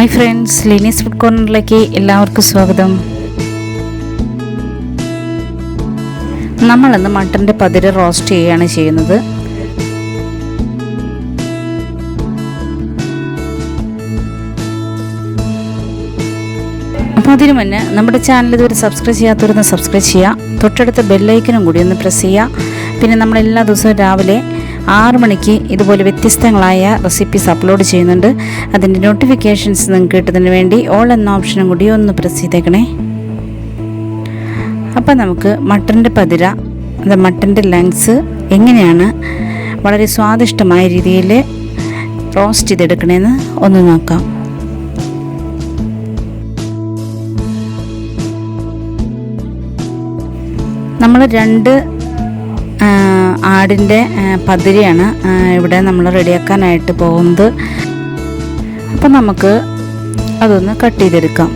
Hi friends, ലിനീസ് food കോർണറിലേക്ക് എല്ലാവർക്കും സ്വാഗതം. നമ്മളിന്ന് മട്ടൻ്റെ പതിര് റോസ്റ്റ് ചെയ്യുകയാണ് ചെയ്യുന്നത്. അപ്പോൾ അതിനു മുന്നേ നമ്മുടെ ചാനൽ ഇതുവരെ സബ്സ്ക്രൈബ് ചെയ്യാത്തവരൊന്ന് സബ്സ്ക്രൈബ് ചെയ്യുക, തൊട്ടടുത്ത ബെല്ലൈക്കനും കൂടി ഒന്ന് പ്രസ് ചെയ്യുക. പിന്നെ നമ്മളെല്ലാ ദിവസവും രാവിലെ 6 മണിക്ക് ഇതുപോലെ വ്യത്യസ്തങ്ങളായ റെസിപ്പീസ് അപ്ലോഡ് ചെയ്യുന്നുണ്ട്. അതിൻ്റെ നോട്ടിഫിക്കേഷൻസ് നിങ്ങൾക്ക് കിട്ടുന്നതിന് വേണ്ടി ഓൾ എന്ന ഓപ്ഷനും കൂടി ഒന്ന് പ്രസ് ചെയ്തേക്കണേ. അപ്പോൾ നമുക്ക് മട്ടൻ്റെ പതിര, മട്ടൻ്റെ ലങ്സ് എങ്ങനെയാണ് വളരെ സ്വാദിഷ്ടമായ രീതിയിൽ റോസ്റ്റ് ചെയ്തെടുക്കണേന്ന് ഒന്ന് നോക്കാം. നമ്മൾ 2 ആടിൻ്റെ പതിരയാണ് ഇവിടെ നമ്മൾ റെഡിയാക്കാനായിട്ട് പോകുന്നത്. അപ്പം നമുക്ക് അതൊന്ന് കട്ട് ചെയ്തെടുക്കാം.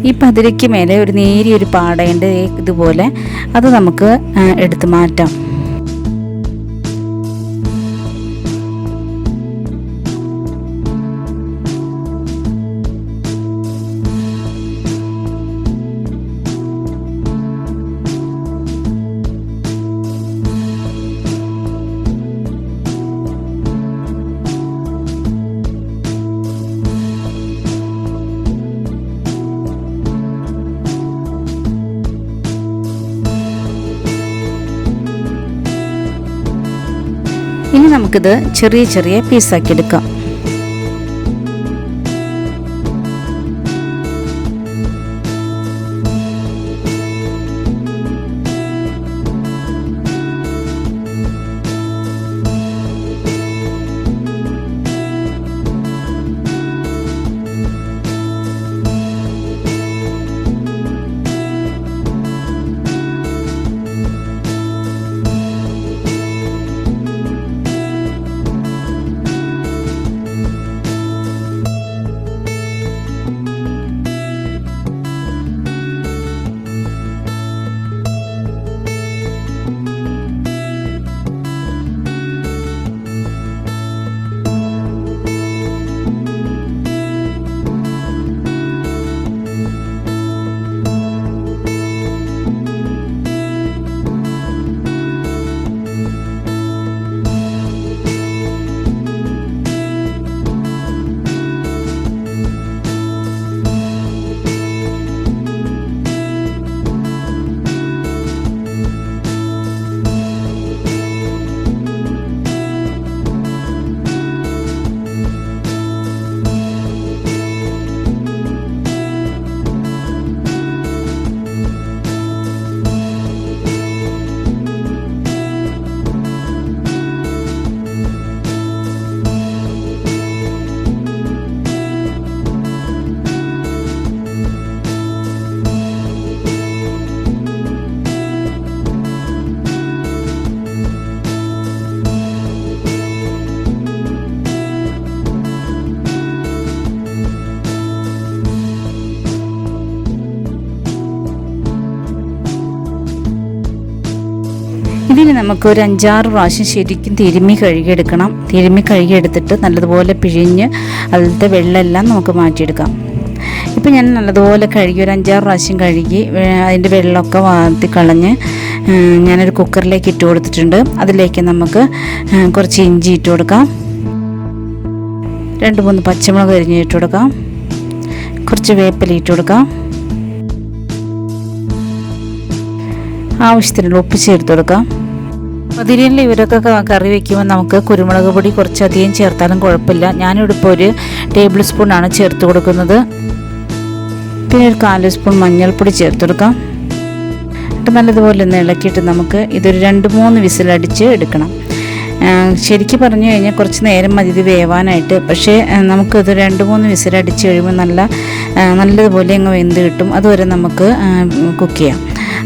ഈ പതിരയ്ക്ക് മേലെ ഒരു നേരിയൊരു പാടയുണ്ട് ഇതുപോലെ, അത് നമുക്ക് എടുത്ത് മാറ്റാം. ഇനി നമുക്കിത് ചെറിയ ചെറിയ പീസാക്കി എടുക്കാം. ഇതിന് നമുക്ക് ഒരു 5-6 പ്രാവശ്യം ശരിക്കും തിരുമ്മി കഴുകിയെടുക്കണം. തിരുമ്മി കഴുകിയെടുത്തിട്ട് നല്ലതുപോലെ പിഴിഞ്ഞ് അതിലത്തെ വെള്ളമെല്ലാം നമുക്ക് മാറ്റിയെടുക്കാം. ഇപ്പം ഞാൻ നല്ലതുപോലെ കഴുകി ഒരു 5-6 പ്രാവശ്യം കഴുകി അതിൻ്റെ വെള്ളമൊക്കെ വാർത്തി കളഞ്ഞ് ഞാനൊരു കുക്കറിലേക്ക് ഇട്ട് കൊടുത്തിട്ടുണ്ട്. അതിലേക്ക് നമുക്ക് കുറച്ച് ഇഞ്ചി ഇട്ട് കൊടുക്കാം, 2-3 പച്ചമുളക് അരിഞ്ഞ് ഇട്ട് കൊടുക്കാം, കുറച്ച് വേപ്പില ഇട്ട് കൊടുക്കാം, ആവശ്യത്തിനുള്ള ഉപ്പ് ചേർത്ത് കൊടുക്കാം. പതിരിയിൽ ഇവരൊക്കെ കറി വയ്ക്കുമ്പോൾ നമുക്ക് കുരുമുളക് പൊടി കുറച്ചധികം ചേർത്താലും കുഴപ്പമില്ല. ഞാനിവിടെ ഇപ്പോൾ 1 ടേബിൾ സ്പൂണാണ് ചേർത്ത് കൊടുക്കുന്നത്. പിന്നെ ഒരു 1/4 സ്പൂൺ മഞ്ഞൾപ്പൊടി ചേർത്ത് കൊടുക്കാം. എന്നിട്ട് നല്ലതുപോലെ ഒന്ന് ഇളക്കിയിട്ട് നമുക്ക് ഇതൊരു 2-3 വിസിലടിച്ച് എടുക്കണം. ശരിക്കും പറഞ്ഞു കഴിഞ്ഞാൽ കുറച്ച് നേരം മതി ഇത് വേവാനായിട്ട്. പക്ഷേ നമുക്കത് 2-3 വിസിലടിച്ച് കഴിയുമ്പോൾ നല്ലതുപോലെ അങ്ങ് വെന്ത് കിട്ടും. അതുവരെ നമുക്ക് കുക്ക് ചെയ്യാം.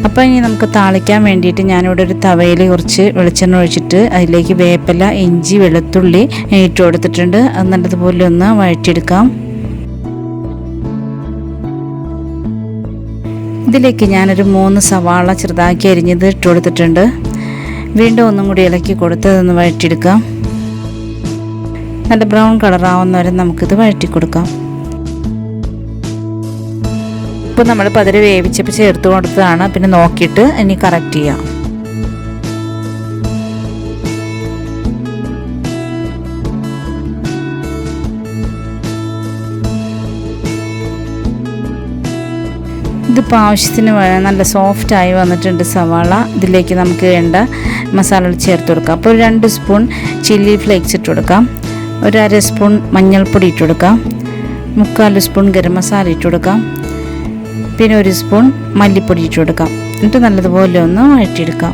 അപ്പോൾ ഇനി നമുക്ക് താളിക്കാൻ വേണ്ടിയിട്ട് ഞാനിവിടെ ഒരു തവയിൽ കുറച്ച് വെളിച്ചെണ്ണ ഒഴിച്ചിട്ട് അതിലേക്ക് വേപ്പില, ഇഞ്ചി, വെളുത്തുള്ളി ഇട്ട് കൊടുത്തിട്ടുണ്ട്. അത് നല്ലതുപോലെ ഒന്ന് വഴറ്റിയെടുക്കാം. ഇതിലേക്ക് ഞാനൊരു 3 സവാള ചെറുതാക്കി അരിഞ്ഞത് ഇട്ട് കൊടുത്തിട്ടുണ്ട്. വീണ്ടും ഒന്നും കൂടി ഇളക്കി കൊടുത്ത് അതൊന്ന് വഴറ്റിയെടുക്കാം. നല്ല ബ്രൗൺ കളറാവുന്ന വരെ നമുക്കിത് വഴറ്റി കൊടുക്കാം. ഇപ്പോൾ നമ്മൾ പതിരെ വേവിച്ചപ്പോൾ ചേർത്ത് കൊടുത്തതാണ്. പിന്നെ നോക്കിയിട്ട് ഇനി കറക്റ്റ് ചെയ്യാം. ഇതിപ്പോൾ ആവശ്യത്തിന് നല്ല സോഫ്റ്റായി വന്നിട്ടുണ്ട് സവാള. ഇതിലേക്ക് നമുക്ക് വേണ്ട മസാലകൾ ചേർത്ത് കൊടുക്കാം. അപ്പോൾ 2 സ്പൂൺ ചില്ലി ഫ്ലേക്സ് ഇട്ട് കൊടുക്കാം. 1/2 സ്പൂൺ മഞ്ഞൾപ്പൊടി ഇട്ട് കൊടുക്കാം. 3/4 സ്പൂൺ ഗരം മസാല ഇട്ട് കൊടുക്കാം. പിന്നെ 1 സ്പൂൺ മല്ലിപ്പൊടി ഇട്ട് കൊടുക്കാം. എന്നിട്ട് നല്ലതുപോലെ ഒന്ന് വഴറ്റിയെടുക്കാം.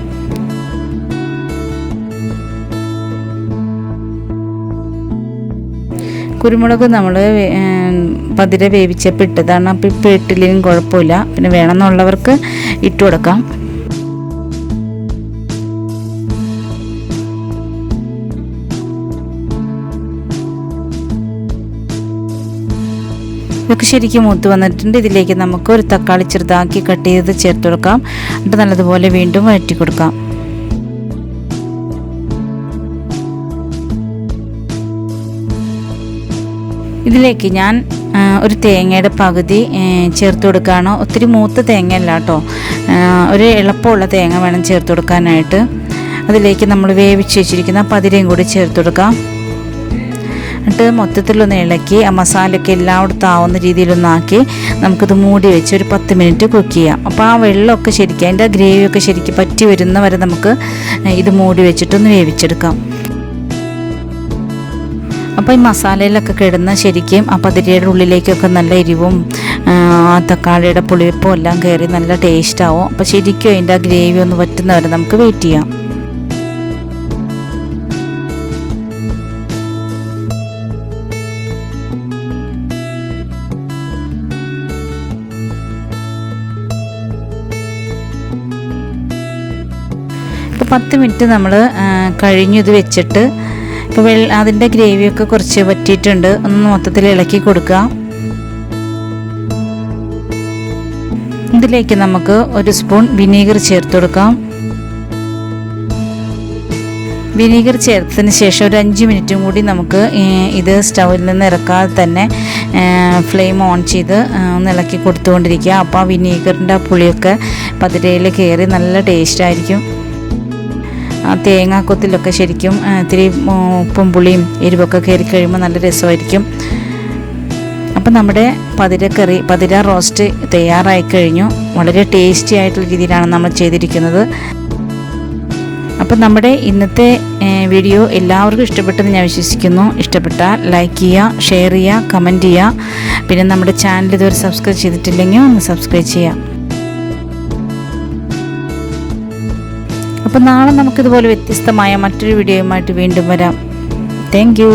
കുരുമുളക് നമ്മൾ പതിരെ വേവിച്ചപ്പോൾ ഇട്ടതാണ്. അപ്പോൾ ഇപ്പോൾ ഇട്ടില്ലെങ്കിലും കുഴപ്പമില്ല. പിന്നെ വേണമെന്നുള്ളവർക്ക് ഇട്ട് കൊടുക്കാം. ഇതൊക്കെ ശരിക്കും മൂത്ത് വന്നിട്ടുണ്ട്. ഇതിലേക്ക് നമുക്ക് ഒരു തക്കാളി ചെറുതാക്കി കട്ട് ചെയ്ത് ചേർത്ത് കൊടുക്കാം. എന്നിട്ട് നല്ലതുപോലെ വീണ്ടും വഴറ്റി കൊടുക്കാം. ഇതിലേക്ക് ഞാൻ ഒരു തേങ്ങയുടെ പകുതി ചേർത്ത് കൊടുക്കുകയാണ്. ഒത്തിരി മൂത്ത തേങ്ങയല്ല കേട്ടോ, ഒരു എളുപ്പമുള്ള തേങ്ങ വേണം ചേർത്ത് കൊടുക്കാനായിട്ട്. അതിലേക്ക് നമ്മൾ വേവിച്ച് വെച്ചിരിക്കുന്ന പതിരയും കൂടി ചേർത്ത് കൊടുക്കാം. എന്നിട്ട് മൊത്തത്തിലൊന്ന് ഇളക്കി ആ മസാലയൊക്കെ എല്ലായിടത്തും ആവുന്ന രീതിയിലൊന്നാക്കി നമുക്കിത് മൂടി വെച്ച് ഒരു 10 മിനിറ്റ് കുക്ക് ചെയ്യാം. അപ്പോൾ ആ വെള്ളമൊക്കെ ശരിക്കും അതിൻ്റെ ഗ്രേവിയൊക്കെ ശരിക്കും പറ്റി വരുന്ന വരെ നമുക്ക് ഇത് മൂടി വെച്ചിട്ടൊന്ന് വേവിച്ചെടുക്കാം. അപ്പോൾ ഈ മസാലയിലൊക്കെ കിടന്ന് ശരിക്കും ആ പതിരിയുടെ ഉള്ളിലേക്കൊക്കെ നല്ല എരിവും തക്കാളിയുടെ പുളിയപ്പും എല്ലാം കയറി നല്ല ടേസ്റ്റാവും. അപ്പോൾ ശരിക്കും അതിൻ്റെ ആ ഗ്രേവി ഒന്ന് വറ്റുന്നവരെ നമുക്ക് വെയിറ്റ് ചെയ്യാം. ഇപ്പോൾ 10 മിനിറ്റ് നമ്മൾ കഴിഞ്ഞു ഇത് വെച്ചിട്ട്. ഇപ്പോൾ അതിൻ്റെ ഗ്രേവിയൊക്കെ കുറച്ച് വറ്റിയിട്ടുണ്ട്. ഒന്ന് മൊത്തത്തിൽ ഇളക്കി കൊടുക്കുക. ഇതിലേക്ക് നമുക്ക് 1 സ്പൂൺ വിനീഗർ ചേർത്ത് കൊടുക്കാം. വിനീഗർ ചേർത്തതിന് ശേഷം ഒരു 5 മിനിറ്റും കൂടി നമുക്ക് ഇത് സ്റ്റൗവിൽ നിന്ന് ഇറക്കാതെ തന്നെ ഫ്ലെയിം ഓൺ ചെയ്ത് ഒന്ന് ഇളക്കി കൊടുത്തുകൊണ്ടിരിക്കുക. അപ്പോൾ ആ വിനീഗറിൻ്റെ പുളിയൊക്കെ പതിരയിൽ കയറി നല്ല ടേസ്റ്റായിരിക്കും. ആ തേങ്ങാക്കൊത്തിലൊക്കെ ശരിക്കും ഇത്തിരി ഉപ്പും പുളിയും എരിവൊക്കെ കയറി കഴിയുമ്പോൾ നല്ല രസമായിരിക്കും. അപ്പം നമ്മുടെ പതിര റോസ്റ്റ് തയ്യാറായി കഴിഞ്ഞു. വളരെ ടേസ്റ്റി ആയിട്ടുള്ള രീതിയിലാണ് നമ്മൾ ചെയ്തിരിക്കുന്നത്. അപ്പം നമ്മുടെ ഇന്നത്തെ വീഡിയോ എല്ലാവർക്കും ഇഷ്ടപ്പെട്ടെന്ന് ഞാൻ വിശ്വസിക്കുന്നു. ഇഷ്ടപ്പെട്ടാൽ ലൈക്ക് ചെയ്യുക, ഷെയർ ചെയ്യുക, കമൻറ്റ് ചെയ്യുക. പിന്നെ നമ്മുടെ ചാനൽ ഇതുവരെ സബ്സ്ക്രൈബ് ചെയ്തിട്ടില്ലെങ്കിൽ ഒന്ന് സബ്സ്ക്രൈബ് ചെയ്യുക. അപ്പോൾ നാളെ നമുക്കിതുപോലെ വ്യത്യസ്തമായ മറ്റൊരു വീഡിയോയുമായിട്ട് വീണ്ടും വരാം. Thank you.